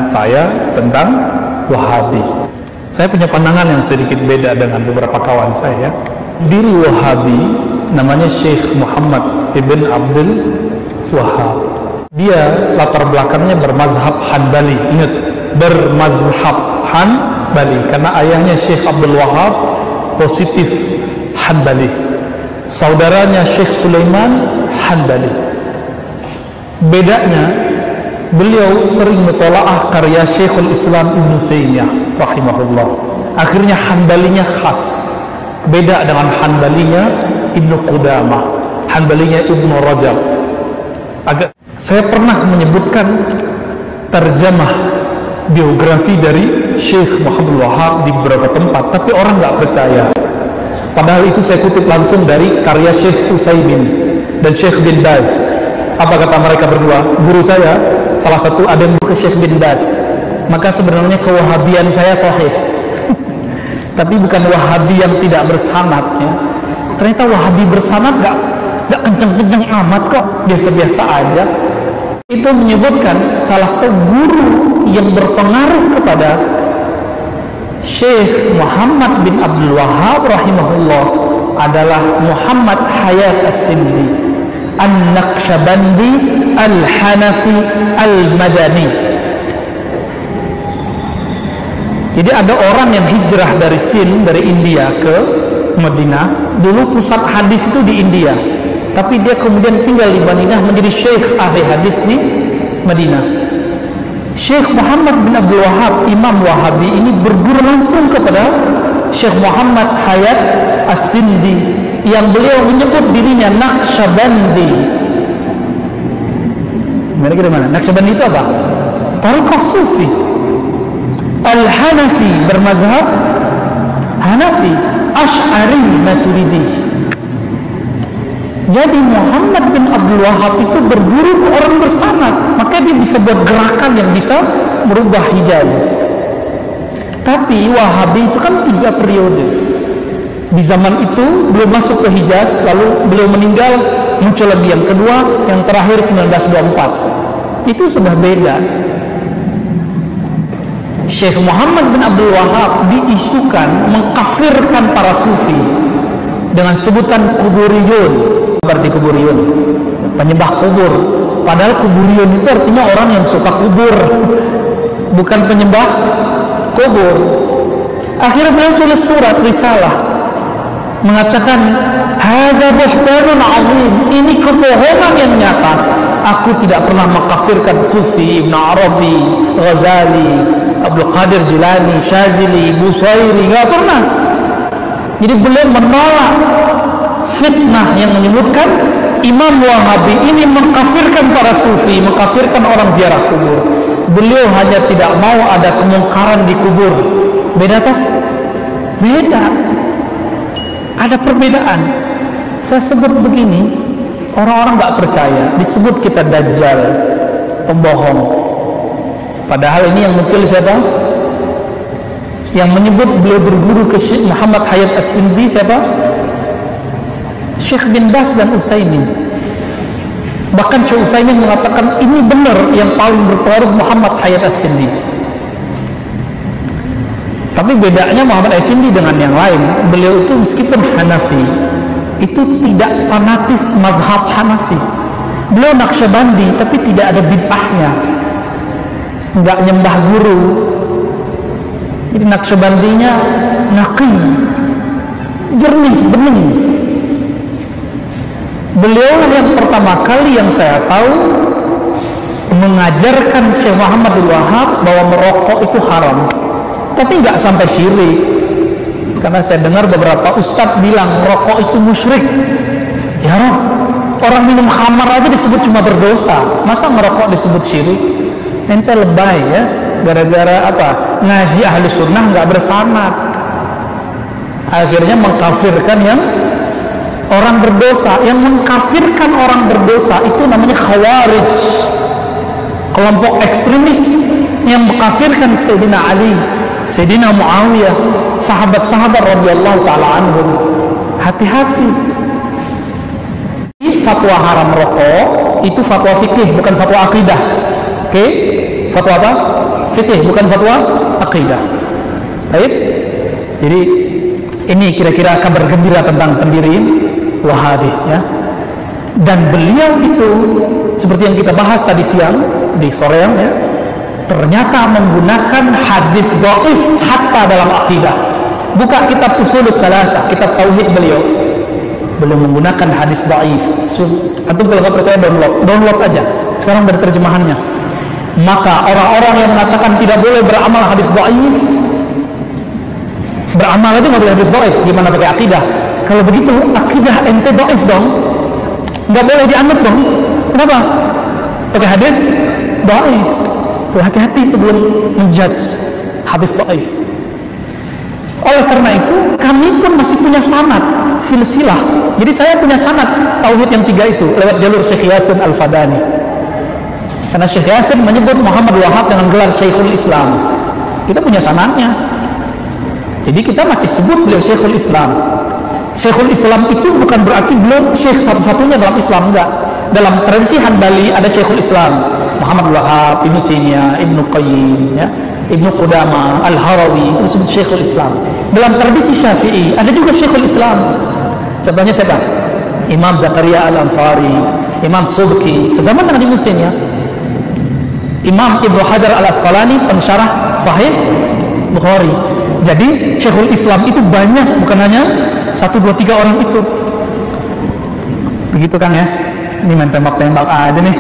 saya tentang Wahabi. Saya punya pandangan yang sedikit beda dengan beberapa kawan saya. Diri Wahabi namanya Syekh Muhammad Ibn Abdul Wahab. Dia latar belakangnya bermazhab Hanbali. Ingat, bermazhab Hanbali karena ayahnya Syekh Abdul Wahab positif Hanbali. Saudaranya Syekh Sulaiman Hanbali. Bedanya, beliau sering mentolaah karya Syekhul Islam Ibn Taymiyah rahimahullah. Akhirnya Hanbalinya khas, beda dengan Hanbalinya Ibn Qudamah, Hanbalinya Ibn Rajab. Saya pernah menyebutkan terjemah biografi dari Syekh Muhammad Wahab di beberapa tempat, tapi orang nggak percaya. Padahal itu saya kutip langsung dari karya Syekh Utsaimin dan Syekh bin Baz. Apa kata mereka berdua? Guru saya salah satu ada yang ke Syekh bin Baz. Maka sebenarnya kewahabian saya sahih. Tapi bukan Wahabi yang tidak bersanad ya. Ternyata Wahabi bersanad gak kenceng-kenceng amat kok, biasa-biasa aja. Itu menyebutkan salah satu guru yang berpengaruh kepada Syekh Muhammad bin Abdul Wahab rahimahullah adalah Muhammad Hayat As-Sindi An-Naqsyabandi Al-Hanafi Al-Madani. Jadi ada orang yang hijrah dari Sind, dari India ke Madinah. Dulu pusat hadis itu di India, tapi dia kemudian tinggal di Madinah menjadi syekh ahli hadis di Madinah. Syekh Muhammad bin Abdul Wahab, Imam Wahabi ini berguru langsung kepada Syekh Muhammad Hayat As-Sindi yang beliau menyebut dirinya Naqsyabandi. Mereka dari mana? Naqsyabandi itu apa? Tariqah Sufi. Al-Hanafi bermazhab Hanafi, Asy'ari Maturidi. Jadi Muhammad bin Abdul Wahab itu berguru ke orang bersanad, maka dia bisa buat gerakan yang bisa merubah Hijaz. Tapi Wahabi itu kan 3 periode. Di zaman itu belum masuk ke Hijaz, lalu beliau meninggal, muncul lagi yang kedua, yang terakhir 1924. Itu sudah beda. Syekh Muhammad bin Abdul Wahab diisukan mengkafirkan para sufi dengan sebutan kuburiyun. Berarti kuburiyun, penyembah kubur. Padahal kuburiyun itu artinya orang yang suka kubur, bukan penyembah kubur. Akhirnya beliau tulis surat risalah mengatakan, haza buhtanun azim, ini kebohongan yang nyata. Aku tidak pernah mengkafirkan Sufi, Ibn Arabi, Ghazali, Abdul Qadir Jilani, Syazili, Busairi, nggak pernah. Jadi beliau menolak fitnah yang menyebutkan Imam Wahabi ini mengkafirkan para Sufi, mengkafirkan orang ziarah kubur. Beliau hanya tidak mau ada kemungkaran di kubur. Beda tak? Beda. Ada perbedaan. Saya sebut begini, orang-orang nggak percaya, disebut kita dajjal, pembohong. Padahal ini yang nukil siapa? Yang menyebut beliau berguru ke Syekh Muhammad Hayat As-Sindi siapa? Syekh bin Baz dan Utsaimin. Bahkan Syekh Utsaimin mengatakan ini benar, yang paling berpengaruh Muhammad Hayat As-Sindi. Tapi bedanya Muhammad As-Sindi dengan yang lain, beliau itu meskipun Hanafi, itu tidak fanatis mazhab Hanafi. Beliau Naqsyabandi, tapi tidak ada bid'ahnya, nggak nyembah guru. Jadi Naqsyabandinya naqi, jernih, bening. Beliau yang pertama kali yang saya tahu mengajarkan Syekh Muhammad bin Wahab bahwa merokok itu haram, tapi nggak sampai syirik. Karena saya dengar beberapa ustadz bilang rokok itu musyrik. Ya roh, orang minum khamar aja disebut cuma berdosa, masa merokok disebut syirik? Ente lebay ya, gara-gara apa? Ngaji ahli sunnah nggak bersanad, akhirnya mengkafirkan yang orang berdosa. Yang mengkafirkan orang berdosa itu namanya Khawarij, kelompok ekstremis yang mengkafirkan Sayyidina Ali, Sayyidina Muawiyah, sahabat-sahabat radhiyallahu taala anhum. Hati-hati. Fatwa haram rokok itu fatwa fikih, bukan fatwa akidah. Oke? Fatwa apa? fikih, bukan fatwa akidah. Baik. Jadi ini kira-kira kabar gembira tentang pendiri Wahabi, ya. Dan beliau itu seperti yang kita bahas tadi siang di soreang, ya, ternyata menggunakan hadis dhaif hatta dalam akidah. Buka kitab Ushulus Salasah, kitab tauhid beliau menggunakan hadis dhaif. Antum kalau nggak percaya download aja. Sekarang dari terjemahannya. Maka orang-orang yang mengatakan tidak boleh beramal hadis dhaif, beramal itu nggak boleh hadis dhaif, gimana pakai akidah? Kalau begitu akidah ente dhaif dong, nggak boleh dianut dong. Kenapa? Pakai hadis dhaif. Tuh, hati-hati sebelum menjudge hadis dhaif. Oleh karena itu kami pun masih punya sanad silsilah. Jadi saya punya sanad tauhid yang 3 itu lewat jalur Syekh Yasin Al-Fadani. Karena Syekh Yasin menyebut Muhammad Wahab dengan gelar Syekhul Islam. Kita punya sanadnya. Jadi kita masih sebut beliau Syekhul Islam. Syekhul Islam itu bukan berarti beliau syekh satu-satunya dalam Islam, enggak. Dalam tradisi Hanbali ada Syekhul Islam, Muhammad Wahab, Ibnu Taimiyah, Ibnu Qayyim, ya, Ibnu Qudamah, Al-Harawi, itu disebut Syekhul Islam. Dalam tradisi Syafi'i ada juga Syekhul Islam. Contohnya siapa? Imam Zakaria Al-Ansari, Imam Subki, sezaman dengan Ibnu Taimiyah. Imam Ibnu Hajar Al-Asqalani, pensyarah Sahih Bukhari. Jadi Syekhul Islam itu banyak, bukan hanya 1, 2, 3 orang itu. Begitu kan, ya? Ini main tembak-tembak aja nih.